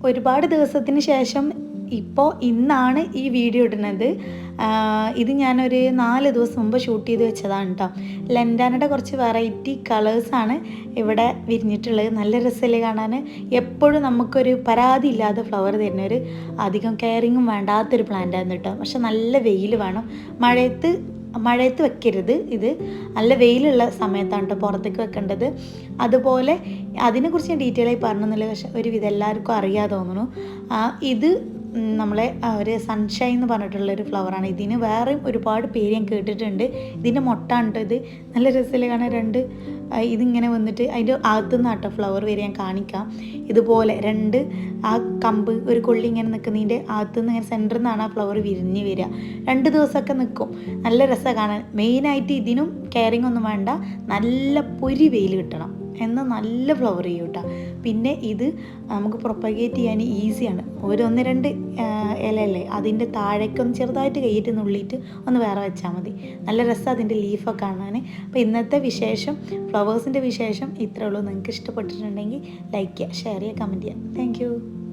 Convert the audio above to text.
ഒരുപാട് ദിവസത്തിന് ശേഷം ഇപ്പോൾ ഇന്നാണ് ഈ വീഡിയോ ഇടുന്നത്. ഇത് ഞാനൊരു 4 ദിവസം മുമ്പ് ഷൂട്ട് ചെയ്ത് വെച്ചതാണ് കേട്ടോ. ലെൻഡാനയുടെ കുറച്ച് വെറൈറ്റി കളേഴ്സാണ് ഇവിടെ വിരിഞ്ഞിട്ടുള്ളത്. നല്ല രസമല്ലേ കാണാൻ. എപ്പോഴും നമുക്കൊരു പരാതി ഇല്ലാതെ ഫ്ലവർ തരുന്നൊരു അധികം കെയറിങ്ങും വേണ്ടാത്തൊരു പ്ലാന്റായിരുന്നു കേട്ടോ. പക്ഷെ നല്ല വെയിൽ വേണം. മഴയത്ത് വെക്കരുത്. ഇത് നല്ല വെയിലുള്ള സമയത്താണ് കേട്ടോ പുറത്തേക്ക് വെക്കേണ്ടത്. അതുപോലെ അതിനെക്കുറിച്ച് ഞാൻ ഡീറ്റെയിൽ ആയി പറഞ്ഞൊന്നുമില്ല, പക്ഷെ ഒരുവിധം എല്ലാവർക്കും അറിയാതെ തോന്നുന്നു. ഇത് നമ്മളെ ഒരു സൺഷൈൻ എന്ന് പറഞ്ഞിട്ടുള്ളൊരു ഫ്ലവറാണ്. ഇതിന് വേറെയും ഒരുപാട് പേര് ഞാൻ കേട്ടിട്ടുണ്ട്. ഇതിൻ്റെ മൊട്ടാണ് കേട്ടോ ഇത്. നല്ല രസമല്ലേ കാണാൻ. ഇതിങ്ങനെ വന്നിട്ട് അതിൻ്റെ അകത്തുനിന്ന് കേട്ടോ ഫ്ലവർ വരെ ഞാൻ കാണിക്കാം. ഇതുപോലെ ആ കമ്പ് ഒരു കൊള്ളി ഇങ്ങനെ നിൽക്കുന്നതിൻ്റെ അകത്തുനിന്ന് ഇങ്ങനെ സെൻറ്ററിൽ നിന്നാണ് ആ ഫ്ലവർ വിരിഞ്ഞ് വരിക. 2 ദിവസമൊക്കെ നിൽക്കും. നല്ല രസമാണ് കാണാൻ. മെയിനായിട്ട് ഇതിനും കെയറിങ് ഒന്നും വേണ്ട, നല്ല പൊരി വെയിൽ കിട്ടണം എന്നാൽ നല്ല ഫ്ലവർ ചെയ്യും കേട്ടോ. പിന്നെ ഇത് നമുക്ക് പ്രൊപ്പഗേറ്റ് ചെയ്യാൻ ഈസിയാണ്. 1-2 ഇലയല്ലേ, അതിൻ്റെ താഴേക്കൊന്ന് ചെറുതായിട്ട് കൈയിട്ട് നുള്ളിയിട്ട് ഒന്ന് വേറെ വെച്ചാൽ മതി. നല്ല രസം അതിൻ്റെ ലീഫൊക്കെ കാണാൻ. അപ്പോൾ ഇന്നത്തെ വിശേഷം, ഫ്ലവേഴ്സിൻ്റെ വിശേഷം ഇത്രേ ഉള്ളൂ. നിങ്ങൾക്ക് ഇഷ്ടപ്പെട്ടിട്ടുണ്ടെങ്കിൽ ലൈക്ക് ചെയ്യുക, ഷെയർ ചെയ്യുക, കമൻറ്റ് ചെയ്യുക. താങ്ക്